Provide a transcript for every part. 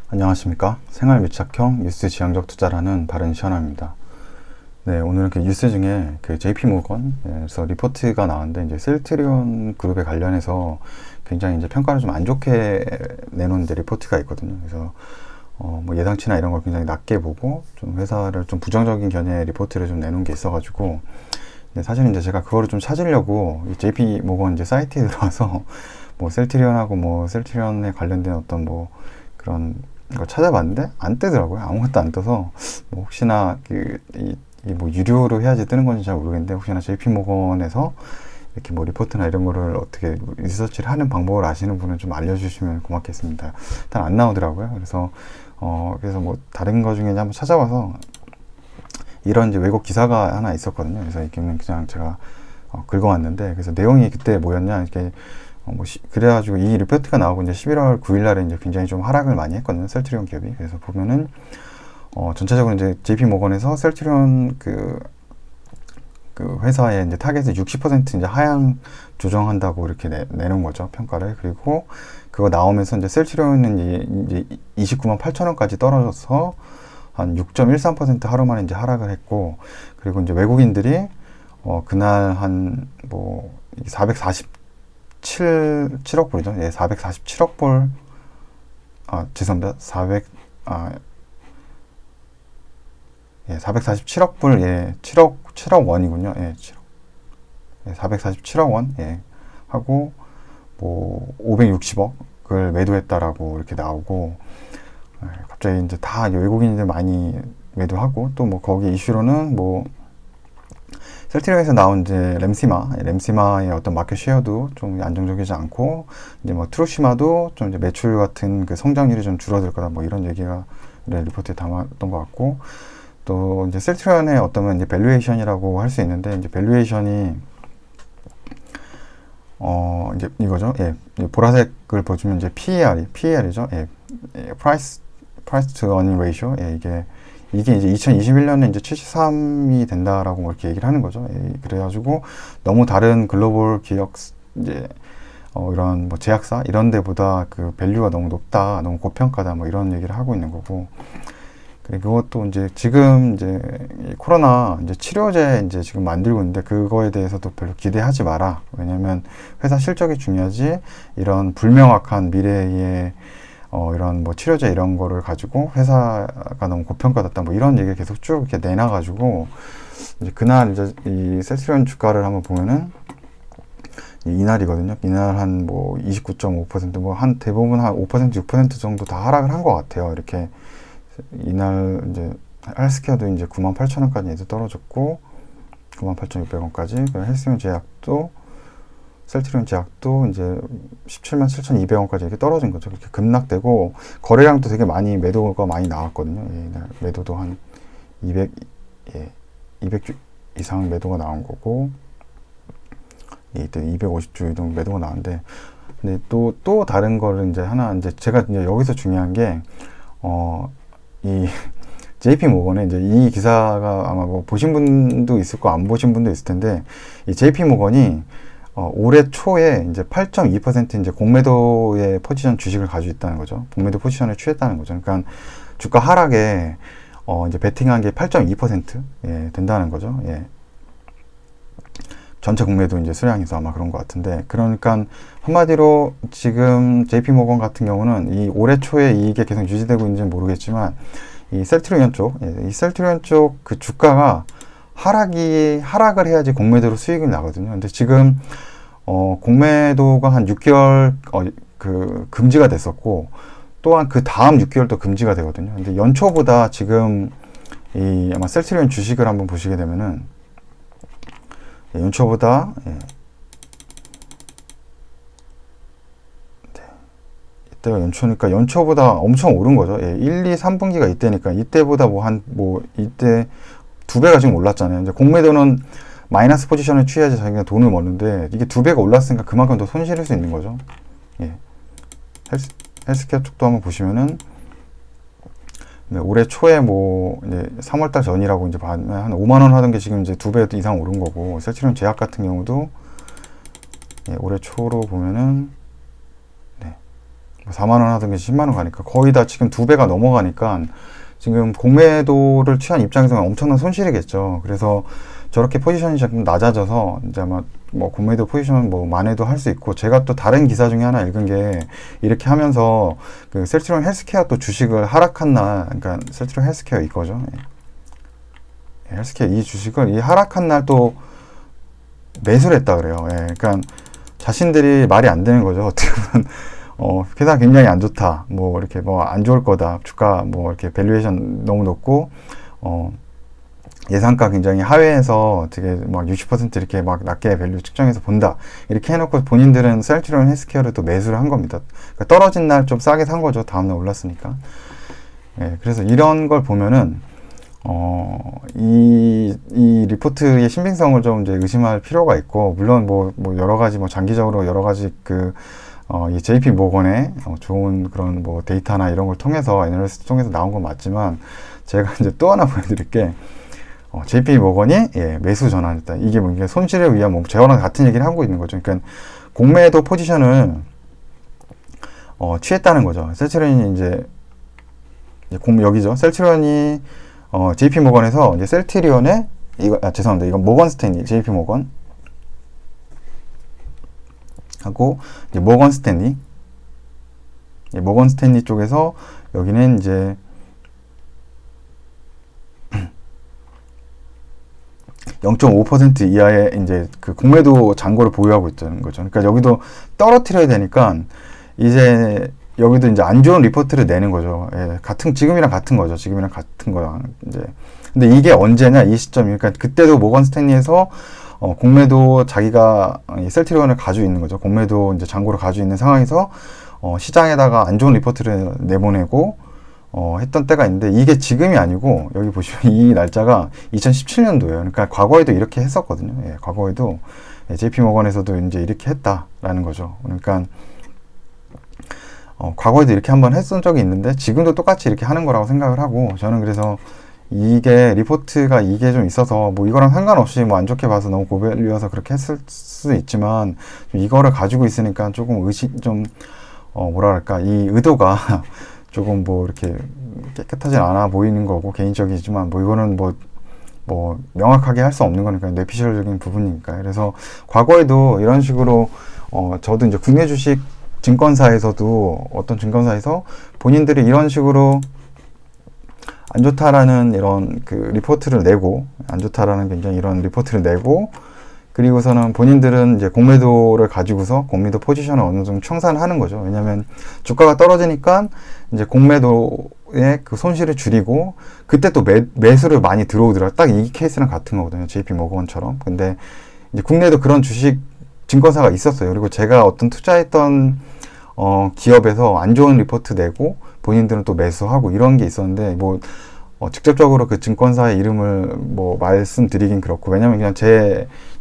안녕하십니까. 생활밀착형 뉴스 지향적 투자라는 바른시현아입니다. 네, 오늘은 그 뉴스 중에 그 JP 모건에서 리포트가 나왔는데, 이제 셀트리온 그룹에 관련해서 굉장히 이제 평가를 좀 안 좋게 내놓은 이제 리포트가 있거든요. 그래서 뭐 예상치나 이런 걸 굉장히 낮게 보고 좀 회사를 좀 부정적인 견해의 리포트를 좀 내놓은 게 있어가지고, 사실은 이제 제가 그거를 좀 찾으려고 이 JP 모건 이제 사이트에 들어와서 뭐 셀트리온하고 뭐 셀트리온에 관련된 어떤 뭐 그런 걸 찾아봤는데 안 뜨더라고요. 아무것도 안 떠서 뭐 혹시나 뭐 유료로 해야지 뜨는 건지 잘 모르겠는데, 혹시나 JP 모건에서 이렇게 뭐 리포트나 이런 거를 어떻게 리서치를 하는 방법을 아시는 분은 좀 알려주시면 고맙겠습니다. 일단 안 나오더라고요. 그래서 뭐 다른 거 중에 한번 찾아봐서 이런 이제 왜곡 기사가 하나 있었거든요. 그래서 이거는 그냥 제가 긁어왔는데, 그래서 내용이 그때 뭐였냐, 이렇게 그래가지고 이 리포트가 나오고 이제 11월 9일 날에 이제 굉장히 좀 하락을 많이 했거든요. 셀트리온 기업이. 그래서 보면은 전체적으로 이제 JP 모건에서 셀트리온 그 회사의 이제 타겟을 60% 이제 하향 조정한다고 이렇게 내놓은 거죠, 평가를. 그리고 그거 나오면서 이제 셀트리온은 이제 29만 8천 원까지 떨어져서 한 6.13% 하루 만에 이제 하락을 했고, 그리고 이제 외국인들이 그날 한 뭐 447억 불이죠. 예, 447억 불. 죄송합니다. 447억 불, 7억 원이군요. 447억 원, 하고, 뭐, 560억을 매도했다라고 이렇게 나오고, 갑자기 이제 다 외국인들 많이 매도하고, 또 뭐, 거기 이슈로는 뭐, 셀트리온에서 나온 이제 램시마의 어떤 마켓 쉐어도 좀 안정적이지 않고, 이제 뭐, 트루시마도 좀 이제 매출 같은 그 성장률이 좀 줄어들 거다, 뭐, 이런 얘기가 리포트에 담았던 것 같고, 또 이제 셀트리온의 어떤 이제 밸류에이션이라고 할 수 있는데, 이제 밸류에이션이 이제 이거죠. 보라색을 보시면 이제 PER이죠. Price to Earning Ratio. 이게 이제 2021년에 이제 73이 된다라고 이렇게 얘기를 하는 거죠. 그래가지고 너무 다른 글로벌 기업 이제 이런 뭐 제약사 이런 데보다 그 밸류가 너무 높다, 너무 고평가다, 뭐 이런 얘기를 하고 있는 거고. 그리고 그것도 이제 지금 이제 코로나 이제 치료제 이제 지금 만들고 있는데, 그거에 대해서도 별로 기대하지 마라. 왜냐면 회사 실적이 중요하지, 이런 불명확한 미래의 이런 뭐 치료제 이런 거를 가지고 회사가 너무 고평가됐다, 뭐 이런 얘기를 계속 쭉 이렇게 내놔가지고, 이제 그날 이제 이 셀트리온 주가를 한번 보면은 이날이거든요. 이날 한 뭐 29.5% 뭐 한 대부분 한 5% 6% 정도 다 하락을 한 것 같아요. 이렇게 이날 이제 헬스케어도 이제 98,000원까지 이제 떨어졌고, 98,600원까지. 헬스케어 제약도, 셀트리온 제약도 이제 177,200원까지 이렇게 떨어진 거죠. 그렇게 급락되고, 거래량도 되게 많이, 매도가 많이 나왔거든요. 이날 매도도 한 200주 이상 매도가 나온 거고, 이때 250주 정도 매도가 나왔는데, 근데 또 다른 거를 이제 하나, 이제 제가 이제 여기서 중요한 게, 이 JP 모건에 이제 이 기사가 아마 뭐 보신 분도 있을 거, 안 보신 분도 있을 텐데, 이 JP 모건이 올해 초에 이제 8.2% 이제 공매도의 포지션 주식을 가지고 있다는 거죠. 공매도 포지션을 취했다는 거죠. 그러니까 주가 하락에 이제 베팅한 게 8.2% 된다는 거죠. 전체 공매도 이제 수량에서 아마 그런 것 같은데, 그러니까 한마디로 지금 JP 모건 같은 경우는 이 올해 초에 이게 계속 유지되고 있는지는 모르겠지만, 이 셀트리온 쪽 그 주가가 하락을 해야지 공매도로 수익이 나거든요. 근데 지금 공매도가 한 6개월 그 금지가 됐었고, 또한 그 다음 6개월도 금지가 되거든요. 근데 연초보다 지금 아마 셀트리온 주식을 한번 보시게 되면은, 연초보다 이때가 연초니까 연초보다 엄청 오른 거죠. 1, 2, 3분기가 이때니까 이때보다 이때 2배가 지금 올랐잖아요. 이제 공매도는 마이너스 포지션을 취해야지 자기가 돈을 버는데, 이게 2배가 올랐으니까 그만큼 더 손실일 수 있는 거죠. 헬스케어 쪽도 한번 보시면은, 올해 초에 뭐 이제 3월달 전이라고 이제 한 5만 원 하던 게 지금 이제 2배 이상 오른 거고, 셀트리온 제약 같은 경우도 올해 초로 보면은 4만 원 하던 게 10만 원 가니까 거의 다 지금 2배가 넘어가니까 지금 공매도를 취한 입장에서는 엄청난 손실이겠죠. 그래서 저렇게 포지션이 조금 낮아져서 이제 아마 뭐 공매도 포지션 뭐 만회도 할 수 있고, 제가 또 다른 기사 중에 하나 읽은 게 이렇게 하면서 그 셀트리온 헬스케어 또 주식을 하락한 날, 그러니까 셀트리온 헬스케어 이거죠. 헬스케어 이 주식을 이 하락한 날 또 매수를 했다 그래요. 그러니까 자신들이 말이 안 되는 거죠. 어떻게 보면 회사 굉장히 안 좋다, 뭐 이렇게 뭐 안 좋을 거다, 주가 뭐 이렇게 밸류에이션 너무 높고 예상가 굉장히 하회해서 되게 막 60% 이렇게 막 낮게 밸류 측정해서 본다, 이렇게 해놓고 본인들은 셀트리온 헬스케어를 또 매수를 한 겁니다. 그러니까 떨어진 날 좀 싸게 산 거죠. 다음날 올랐으니까. 그래서 이런 걸 보면은 이 리포트의 신빙성을 좀 이제 의심할 필요가 있고, 물론 뭐 여러 가지 뭐 장기적으로 여러 가지 이 JP 모건의 좋은 그런 뭐 데이터나 이런 걸 통해서, 애널리스트 통해서 나온 건 맞지만, 제가 이제 또 하나 보여드릴 게, JP 모건이 매수 전환했다. 이게 뭐 이게 손실을 위한 뭐 저랑 같은 얘기를 하고 있는 거죠. 그러니까 공매도 포지션을 취했다는 거죠. 셀트리온이 이제 여기죠. 셀트리온이 JP 모건에서 이제 셀트리온에 죄송합니다. 이건 모건 스탠리, JP 모건 하고 이제 모건 스탠리 쪽에서 여기는 이제 0.5% 이하의 이제 그 공매도 잔고를 보유하고 있다는 거죠. 그러니까 여기도 떨어뜨려야 되니까 이제 여기도 이제 안 좋은 리포트를 내는 거죠. 지금이랑 같은 거죠. 지금이랑 같은 거야. 이제. 근데 이게 언제냐, 이 시점이. 그러니까 그때도 모건 스탠리에서 공매도 자기가 셀트리온을 가지고 있는 거죠. 공매도 이제 잔고를 가지고 있는 상황에서 시장에다가 안 좋은 리포트를 내보내고 했던 때가 있는데, 이게 지금이 아니고 여기 보시면 이 날짜가 2017년도예요. 그러니까 과거에도 이렇게 했었거든요. 과거에도 JP 모건에서도 이제 이렇게 했다라는 거죠. 그러니까 과거에도 이렇게 한번 했던 적이 있는데 지금도 똑같이 이렇게 하는 거라고 생각을 하고, 저는 그래서 이게 리포트가 이게 좀 있어서 뭐 이거랑 상관없이 뭐 안 좋게 봐서 너무 고밸류여서 그렇게 했을 수도 있지만, 이거를 가지고 있으니까 조금 뭐랄까, 이 의도가 조금 뭐 이렇게 깨끗하진 않아 보이는 거고, 개인적이지만 뭐 이거는 뭐 명확하게 할 수 없는 거니까, 뇌피셜적인 부분이니까. 그래서 과거에도 이런 식으로 저도 이제 국내 주식 증권사에서도 어떤 증권사에서 본인들이 이런 식으로 안 좋다라는 이런 그 리포트를 내고, 안 좋다라는 굉장히 이런 리포트를 내고, 그리고서는 본인들은 이제 공매도를 가지고서 공매도 포지션을 어느 정도 청산하는 거죠. 왜냐하면 주가가 떨어지니까 이제 공매도의 그 손실을 줄이고, 그때 또 매수를 많이 들어오더라고요. 딱 이 케이스랑 같은 거거든요. JP 모건처럼. 근데 이제 국내에도 그런 주식 증권사가 있었어요. 그리고 제가 어떤 투자했던 기업에서 안 좋은 리포트 내고 본인들은 또 매수하고 이런 게 있었는데, 뭐 직접적으로 그 증권사의 이름을 뭐 말씀드리긴 그렇고, 왜냐면 그냥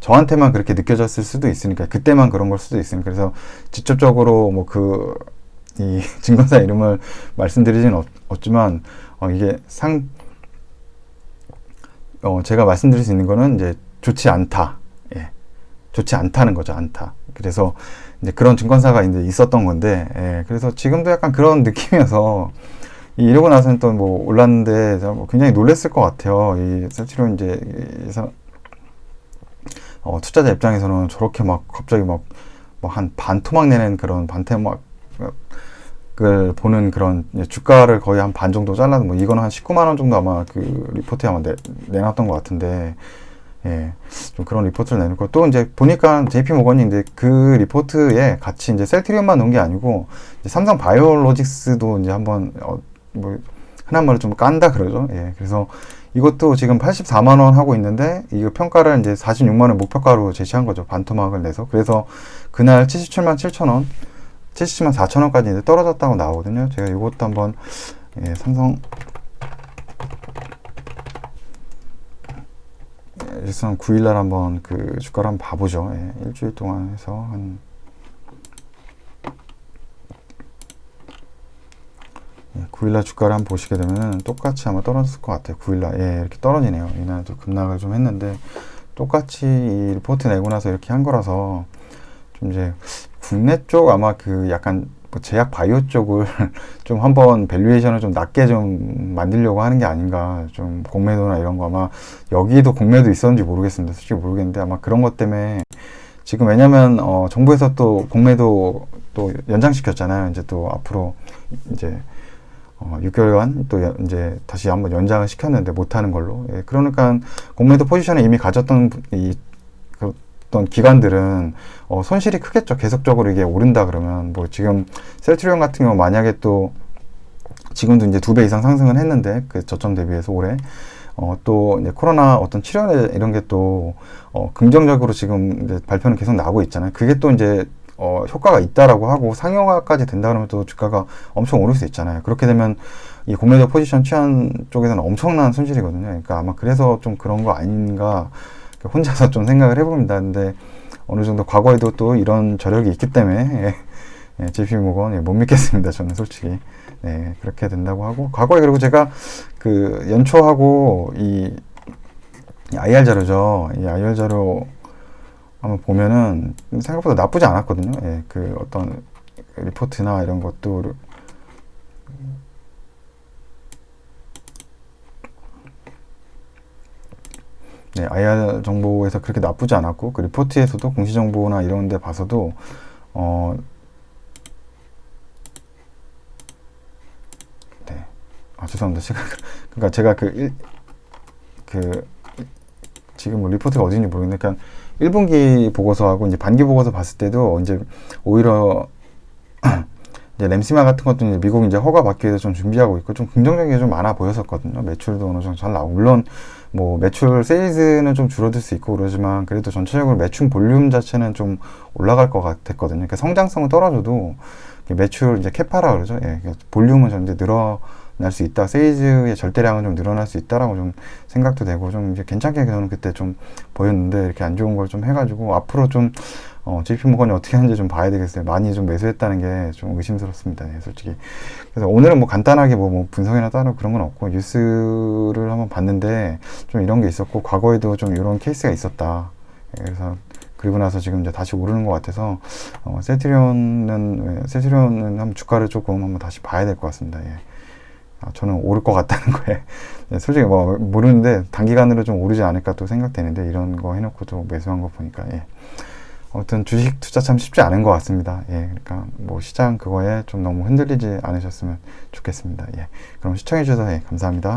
저한테만 그렇게 느껴졌을 수도 있으니까, 그때만 그런 걸 수도 있으니까. 그래서 직접적으로 뭐 이 증권사 이름을 말씀드리진 없지만, 이게 제가 말씀드릴 수 있는 거는 이제 좋지 않다. 좋지 않다는 거죠. 않다. 그래서 이제 그런 증권사가 이제 있었던 건데, 그래서 지금도 약간 그런 느낌이어서, 이러고 나서는 또 뭐 올랐는데 굉장히 놀랬을 것 같아요. 이 셀트리온 이제 투자자 입장에서는 저렇게 막 갑자기 막 한 반토막 내는 그런 반토막을 보는 그런, 주가를 거의 한 반 정도 잘라서 뭐 이거는 한 19만 원 정도 아마 그 리포트에 아마 내놨던 것 같은데, 좀 그런 리포트를 내놓고, 또 이제 보니까 JP 모건이 이제 그 리포트에 같이 이제 셀트리온만 넣은 게 아니고, 이제 삼성 바이오로직스도 이제 한번 뭐 흔한 말로 좀 깐다 그러죠. 그래서 이것도 지금 84만 원 하고 있는데, 이거 평가를 이제 46만 원 목표가로 제시한 거죠. 반토막을 내서. 그래서 그날 77만 7천 원, 77만 4천 원까지 이제 떨어졌다고 나오거든요. 제가 이것도 한번 삼성 일선 9일날 한번 그 주가를 한번 봐보죠. 일주일 동안 해서 한 9일날 주가를 한번 보시게 되면 똑같이 아마 떨어졌을 것 같아요. 9일날 이렇게 떨어지네요. 이날도 급락을 좀 했는데, 똑같이 이 리포트 내고 나서 이렇게 한 거라서 좀 이제 국내 쪽 아마 그 약간 뭐 제약 바이오 쪽을 좀 한번 밸류에이션을 좀 낮게 좀 만들려고 하는 게 아닌가. 좀 공매도나 이런 거 아마 여기에도 공매도 있었는지 모르겠습니다. 솔직히 모르겠는데 아마 그런 것 때문에 지금 왜냐면 정부에서 또 공매도 또 연장시켰잖아요. 이제 또 앞으로 이제 6개월간 또 이제 다시 한번 연장을 시켰는데 못하는 걸로. 예, 그러니까 공매도 포지션을 이미 가졌던 어떤 기관들은 손실이 크겠죠. 계속적으로 이게 오른다 그러면 뭐 지금 셀트리온 같은 경우 만약에 또 지금도 이제 2배 이상 상승을 했는데 그 저점 대비해서 올해 또 이제 코로나 어떤 치료제 이런 게 또 긍정적으로 지금 이제 발표는 계속 나오고 있잖아요. 그게 또 이제 효과가 있다라고 하고 상용화까지 된다 그러면 또 주가가 엄청 오를 수 있잖아요. 그렇게 되면 이 공매도 포지션 취한 쪽에서는 엄청난 손실이거든요. 그러니까 아마 그래서 좀 그런 거 아닌가 혼자서 좀 생각을 해봅니다. 근데 어느 정도 과거에도 또 이런 저력이 있기 때문에 JP모건 못 믿겠습니다. 저는 솔직히. 네, 그렇게 된다고 하고 과거에 그리고 제가 그 연초하고 이 IR 자료죠. 이 IR 자료 한번 보면은 생각보다 나쁘지 않았거든요. 예, 그 어떤 리포트나 이런 것도 네, IR 정보에서 그렇게 나쁘지 않았고 그 리포트에서도 공시 정보나 이런 데 봐서도 네. 죄송합니다. 그러니까 제가 지금 뭐 리포트가 어딘지 모르겠는데 그러니까 1분기 보고서하고 이제 반기 보고서 봤을 때도 이제 오히려 이제 램시마 같은 것도 이제 미국 이제 허가 받기 위해서 좀 준비하고 있고 좀 긍정적인 게 좀 많아 보였었거든요. 매출도 어느 정도 잘 나오고 물론 뭐 매출 세일즈는 좀 줄어들 수 있고 그러지만 그래도 전체적으로 매출 볼륨 자체는 좀 올라갈 것 같았거든요. 그러니까 성장성은 떨어져도 매출 이제 캐파라 그러죠. 예, 볼륨은 좀 이제 늘어날 수 있다. 세일즈의 절대량은 좀 늘어날 수 있다라고 좀 생각도 되고 좀 이제 괜찮게 저는 그때 좀 보였는데 이렇게 안 좋은 걸 좀 해가지고 앞으로 좀 JP모건이 어떻게 하는지 좀 봐야 되겠어요. 많이 좀 매수했다는 게 좀 의심스럽습니다. 네, 솔직히. 그래서 오늘은 뭐 간단하게 뭐 분석이나 따로 그런 건 없고 뉴스를 한번 봤는데 좀 이런 게 있었고 과거에도 좀 이런 케이스가 있었다. 그래서 그리고 나서 지금 이제 다시 오르는 것 같아서 셀트리온은 한번 주가를 조금 한번 다시 봐야 될 것 같습니다. 예. 저는 오를 것 같다는 거에 네, 솔직히 뭐 모르는데 단기간으로 좀 오르지 않을까 또 생각되는데 이런 거 해놓고 또 매수한 거 보니까 예. 아무튼 주식 투자 참 쉽지 않은 것 같습니다. 예, 그러니까 뭐 시장 그거에 좀 너무 흔들리지 않으셨으면 좋겠습니다. 예, 그럼 시청해 주셔서 예, 감사합니다.